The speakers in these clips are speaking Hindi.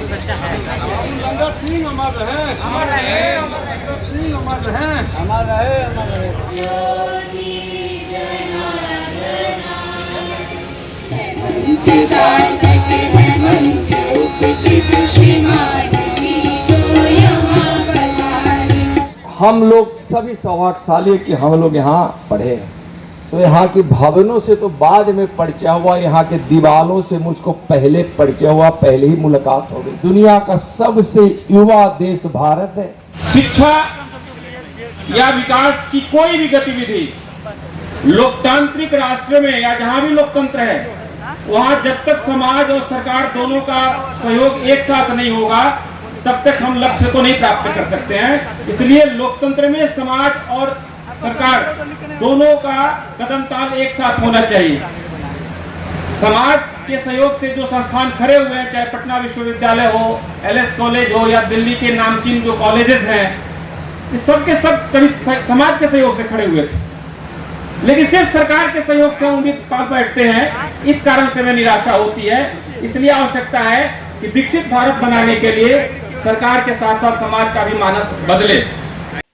लंगर सिंह अमर रहे, अमर रहे, लंगर सिंह अमर रहे, अमर रहे, अमर रहे। सार्थक है मंच उपकृत श्रीमान जी जो यहाँ पधारे। हम लोग सभी सौभाग्यशाली कि हम लोग यहाँ पढ़े, तो यहाँ की भवनों से तो बाद में परिचय हुआ, यहाँ के दीवारों से मुझको पहले परिचय हुआ, पहले ही मुलाकात हो गई। दुनिया का सबसे युवा देश भारत है। शिक्षा या विकास की कोई भी गतिविधि लोकतांत्रिक राष्ट्र में या जहां भी लोकतंत्र है, वहां जब तक समाज और सरकार दोनों का सहयोग एक साथ नहीं होगा, तब तक हम लक्ष्य को नहीं प्राप्त कर सकते हैं। इसलिए लोकतंत्र में समाज और सरकार दोनों का कदम ताल एक साथ होना चाहिए। समाज के सहयोग से जो संस्थान खड़े हुए हैं, चाहे पटना विश्वविद्यालय हो, एलएस कॉलेज हो या दिल्ली के नामचीन जो कॉलेजेस हैं, ये सब के सब कभी समाज के सहयोग से खड़े हुए थे, लेकिन सिर्फ सरकार के सहयोग से उम्मीद पाल बैठते हैं। इस कारण से हमें निराशा होती है। इसलिए आवश्यकता है कि विकसित भारत बनाने के लिए सरकार के साथ साथ समाज का भी मानस बदले।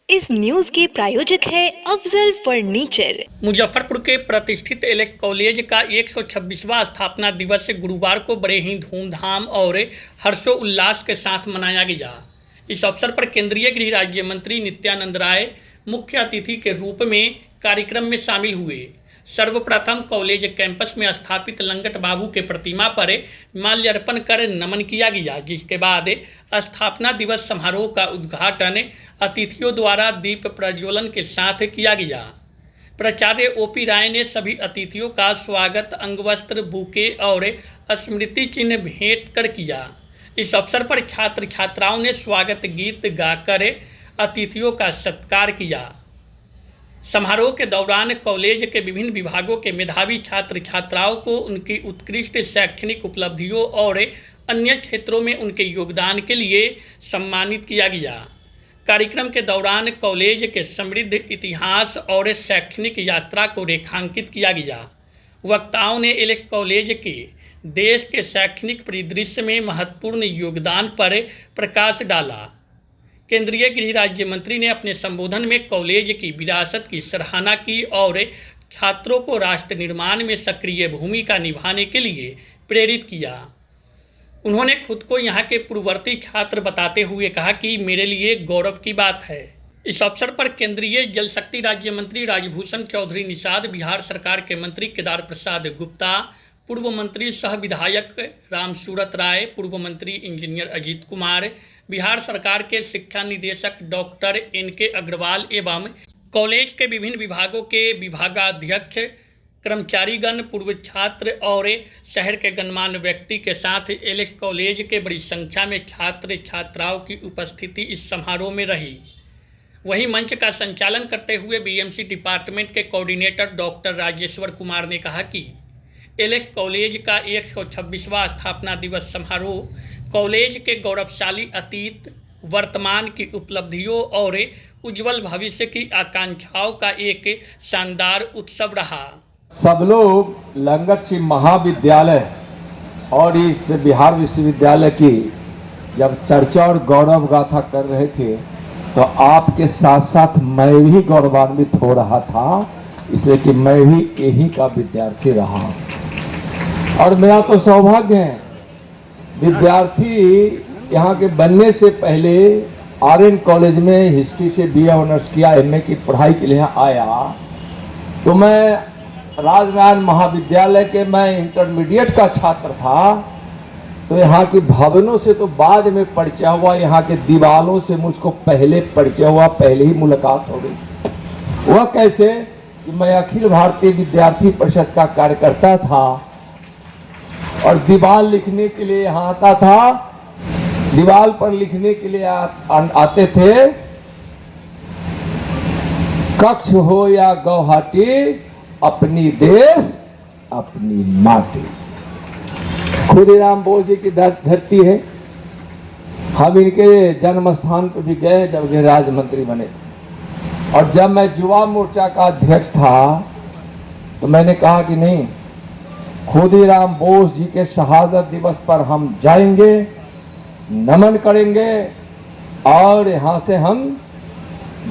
इस न्यूज के प्रायोजक है अफजल फर्नीचर। मुजफ्फरपुर के प्रतिष्ठित एलएस कॉलेज का 126वां स्थापना दिवस गुरुवार को बड़े ही धूमधाम और हर्षोल्लास के साथ मनाया गया। इस अवसर पर केंद्रीय गृह राज्य मंत्री नित्यानंद राय मुख्य अतिथि के रूप में कार्यक्रम में शामिल हुए। सर्वप्रथम कॉलेज कैंपस में स्थापित लंगट बाबू के प्रतिमा पर माल्यार्पण कर नमन किया गया, जिसके बाद स्थापना दिवस समारोह का उद्घाटन अतिथियों द्वारा दीप प्रज्वलन के साथ किया गया। प्राचार्य ओपी राय ने सभी अतिथियों का स्वागत अंगवस्त्र, बुके और स्मृति चिन्ह भेंट कर किया। इस अवसर पर छात्र छात्राओं ने स्वागत गीत गाकर अतिथियों का सत्कार किया। समारोह के दौरान कॉलेज के विभिन्न विभागों के मेधावी छात्र छात्राओं को उनकी उत्कृष्ट शैक्षणिक उपलब्धियों और अन्य क्षेत्रों में उनके योगदान के लिए सम्मानित किया गया। कार्यक्रम के दौरान कॉलेज के समृद्ध इतिहास और शैक्षणिक यात्रा को रेखांकित किया गया। वक्ताओं ने एलएस कॉलेज के देश के शैक्षणिक परिदृश्य में महत्वपूर्ण योगदान पर प्रकाश डाला। केंद्रीय गृह राज्य मंत्री ने अपने संबोधन में कॉलेज की विरासत की सराहना की और छात्रों को राष्ट्र निर्माण में सक्रिय भूमिका निभाने के लिए प्रेरित किया। उन्होंने खुद को यहाँ के पूर्ववर्ती छात्र बताते हुए कहा कि मेरे लिए गौरव की बात है। इस अवसर पर केंद्रीय जल शक्ति राज्य मंत्री राजभूषण चौधरी निषाद, बिहार सरकार के मंत्री केदार प्रसाद गुप्ता, पूर्व मंत्री सह विधायक रामसूरत राय, पूर्व मंत्री इंजीनियर अजीत कुमार, बिहार सरकार के शिक्षा निदेशक डॉक्टर NK अग्रवाल एवं कॉलेज के विभिन्न विभागों के विभागाध्यक्ष, कर्मचारीगण, पूर्व छात्र और शहर के गणमान्य व्यक्ति के साथ एलएस कॉलेज के बड़ी संख्या में छात्र छात्राओं की उपस्थिति इस समारोह में रही। वहीं मंच का संचालन करते हुए बीएमसी डिपार्टमेंट के कोऑर्डिनेटर डॉक्टर राजेश्वर कुमार ने कहा कि एलएस कॉलेज का 126वां स्थापना दिवस समारोह कॉलेज के गौरवशाली अतीत, वर्तमान की उपलब्धियों और उज्जवल भविष्य की आकांक्षाओं का एक शानदार उत्सव रहा। सब लोग लंगट सिंह महाविद्यालय और इस बिहार विश्वविद्यालय की जब चर्चा और गौरव गाथा कर रहे थे, तो आपके साथ साथ मैं भी गौरवान्वित हो रहा था, इसलिए कि मैं भी यही का विद्यार्थी रहा। और मेरा तो सौभाग्य है, विद्यार्थी यहाँ के बनने से पहले RN कॉलेज में हिस्ट्री से BA ऑनर्स किया, MA की पढ़ाई के लिए आया, तो मैं राजनारायण महाविद्यालय के मैं इंटरमीडिएट का छात्र था। तो यहाँ की भवनों से तो बाद में परिचय हुआ, यहाँ के दीवारों से मुझको पहले परिचय हुआ, पहले ही मुलाकात हो गई। वह कैसे कि मैं अखिल भारतीय विद्यार्थी परिषद का कार्यकर्ता था और दीवार लिखने के लिए यहाँ आता था। दीवार पर लिखने के लिए आते थे, कक्ष हो या गुवाहाटी, अपनी देश अपनी माटी। खुदीराम बोस जी की धरती है। हम इनके जन्म स्थान पर भी गए जब ये राज्य मंत्री बने। और जब मैं युवा मोर्चा का अध्यक्ष था तो मैंने कहा कि नहीं, खुदीराम बोस जी के शहादत दिवस पर हम जाएंगे नमन करेंगे और यहाँ से हम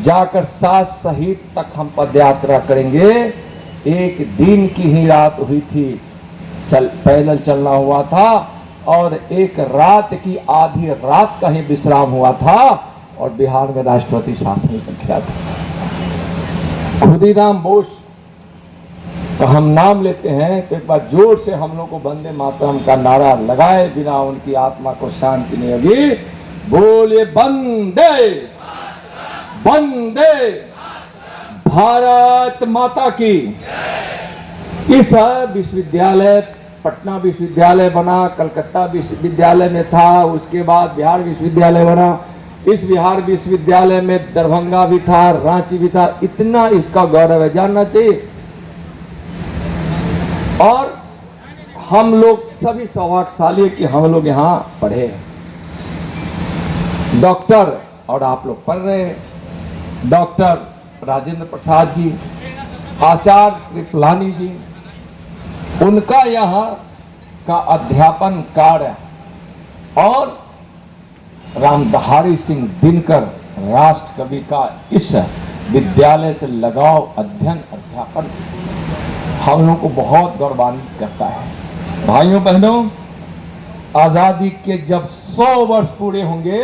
जाकर 7 शहीद तक हम पद यात्रा करेंगे। एक दिन की ही रात हुई थी, पैदल चलना हुआ था और एक रात की आधी रात का ही विश्राम हुआ था और बिहार में राष्ट्रपति शासन किया था। खुदीराम बोस का हम नाम लेते हैं तो एक बार जोर से हम लोग को वंदे मातरम का नारा लगाए बिना उनकी आत्मा को शांति नहीं होगी। बोले वंदे वंदे भारत माता की। इस विश्वविद्यालय पटना विश्वविद्यालय बना, कलकत्ता विश्वविद्यालय में था, उसके बाद बिहार विश्वविद्यालय बना। इस बिहार विश्वविद्यालय में दरभंगा भी था, रांची भी था। इतना इसका गौरव है, जानना चाहिए। और हम लोग सभी सौभाग्यशाली है कि हम लोग यहाँ पढ़े, डॉक्टर, और आप लोग पढ़ रहे हैं। डॉक्टर राजेंद्र प्रसाद जी, आचार्य कृपलानी जी, उनका यहाँ का अध्यापन कार्य, और रामधारी सिंह दिनकर राष्ट्र कवि का इस विद्यालय से लगाव, अध्ययन, अध्यापन हम लोग को बहुत गौरवान्वित करता है। भाइयों बहनों, आजादी के जब 100 वर्ष पूरे होंगे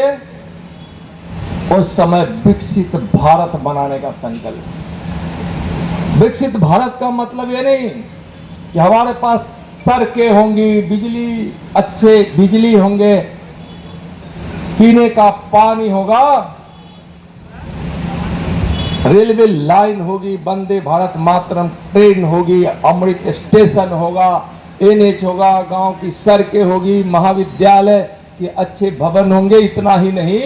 उस समय विकसित भारत बनाने का संकल्प। विकसित भारत का मतलब ये नहीं कि हमारे पास सड़कें होंगी, अच्छे बिजली होंगे, पीने का पानी होगा, रेलवे लाइन होगी, वंदे भारत मातरम ट्रेन होगी, अमृत स्टेशन होगा, NH होगा, गांव की सड़कें होगी, महाविद्यालय के अच्छे भवन होंगे। इतना ही नहीं,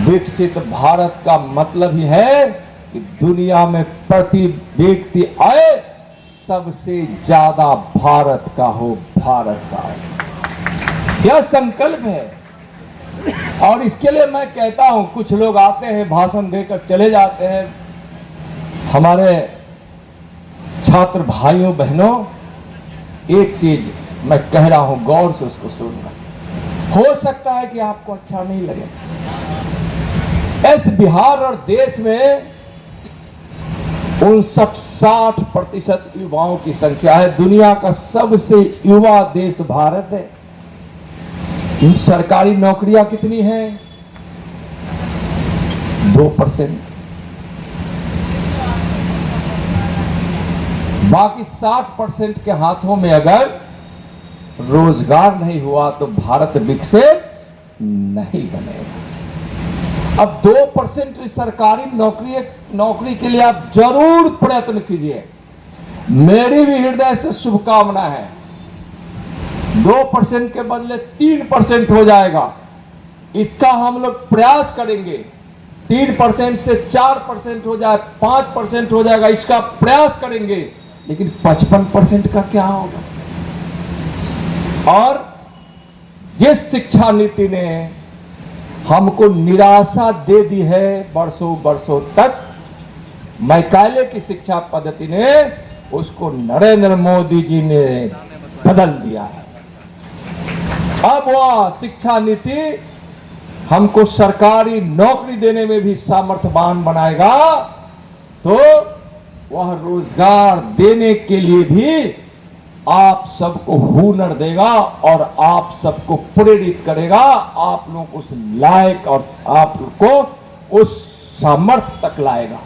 विकसित भारत का मतलब ही है कि दुनिया में प्रति व्यक्ति आय सबसे ज्यादा भारत का हो, भारत का हो। यह संकल्प है। और इसके लिए मैं कहता हूं, कुछ लोग आते हैं भाषण देकर चले जाते हैं। हमारे छात्र भाइयों बहनों, एक चीज मैं कह रहा हूं, गौर से उसको सुनना। हो सकता है कि आपको अच्छा नहीं लगे। इस बिहार और देश में 59-60% युवाओं की संख्या है। दुनिया का सबसे युवा देश भारत है। सरकारी नौकरियां कितनी हैं? 2%। बाकी 60% के हाथों में अगर रोजगार नहीं हुआ तो भारत विकसित नहीं बनेगा। अब 2% सरकारी नौकरी के लिए आप जरूर प्रयत्न कीजिए। मेरी भी हृदय से शुभकामना है। 2% के बदले 3% हो जाएगा, इसका हम लोग प्रयास करेंगे। 3% से 4% हो जाए, 5% हो जाएगा, इसका प्रयास करेंगे। लेकिन 55% का क्या होगा? और जिस शिक्षा नीति ने हमको निराशा दे दी है वर्षों तक, मैकाले की शिक्षा पद्धति ने उसको नरेंद्र मोदी जी ने बदल दिया है। अब वह शिक्षा नीति हमको सरकारी नौकरी देने में भी सामर्थ्यवान बनाएगा, तो वह रोजगार देने के लिए भी आप सबको हुनर देगा और आप सबको प्रेरित करेगा, आप लोग उस लायक और आप लोग को उस सामर्थ्य तक लाएगा।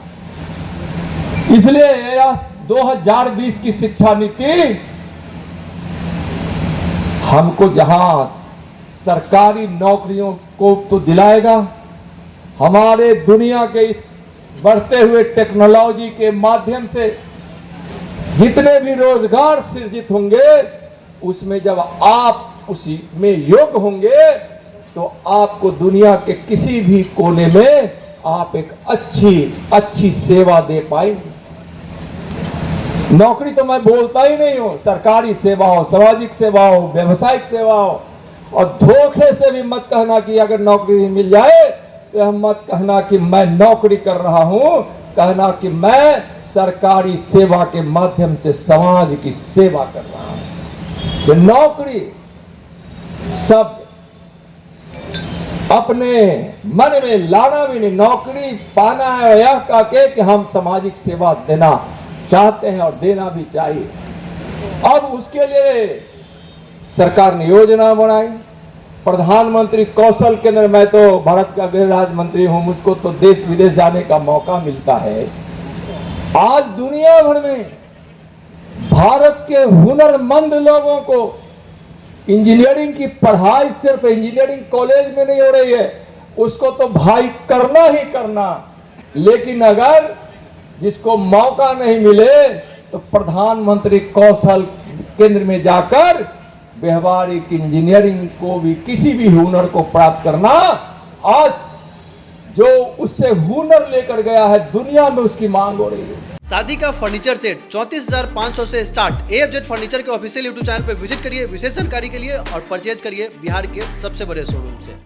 इसलिए यह 2020 की शिक्षा नीति हमको जहां सरकारी नौकरियों को तो दिलाएगा, हमारे दुनिया के इस बढ़ते हुए टेक्नोलॉजी के माध्यम से जितने भी रोजगार सृजित होंगे, उसमें जब आप उसी में योग्य होंगे तो आपको दुनिया के किसी भी कोने में आप एक अच्छी सेवा दे पाएंगे। नौकरी तो मैं बोलता ही नहीं हूं, सरकारी सेवा हो, सामाजिक सेवा हो, व्यवसायिक सेवा हो। और धोखे से भी मत कहना कि अगर नौकरी मिल जाए तो मत कहना कि मैं नौकरी कर रहा हूं, कहना कि मैं सरकारी सेवा के माध्यम से समाज की सेवा कर रहा हूं। तो नौकरी शब्द अपने मन में लाना भी नहीं, नौकरी पाना है यह कह के कि हम सामाजिक सेवा देना चाहते हैं और देना भी चाहिए। अब उसके लिए सरकार ने योजना बनाई, प्रधानमंत्री कौशल केंद्र। मैं तो भारत का गृह राज्य मंत्री हूं, मुझको तो देश विदेश जाने का मौका मिलता है। आज दुनिया भर में भारत के हुनरमंद लोगों को इंजीनियरिंग की पढ़ाई सिर्फ इंजीनियरिंग कॉलेज में नहीं हो रही है, उसको तो भाई करना ही करना। लेकिन अगर जिसको मौका नहीं मिले तो प्रधानमंत्री कौशल केंद्र में जाकर व्यवहारिक इंजीनियरिंग को भी, किसी भी हुनर को प्राप्त करना। आज जो उससे हुनर लेकर गया है दुनिया में उसकी मांग हो रही है। शादी का फर्नीचर सेट 34,500 से स्टार्ट। AFZ फर्नीचर के ऑफिशियल YouTube चैनल पर विजिट करिए विशेष जानकारी के लिए और परचेज करिए बिहार के सबसे बड़े शोरूम से।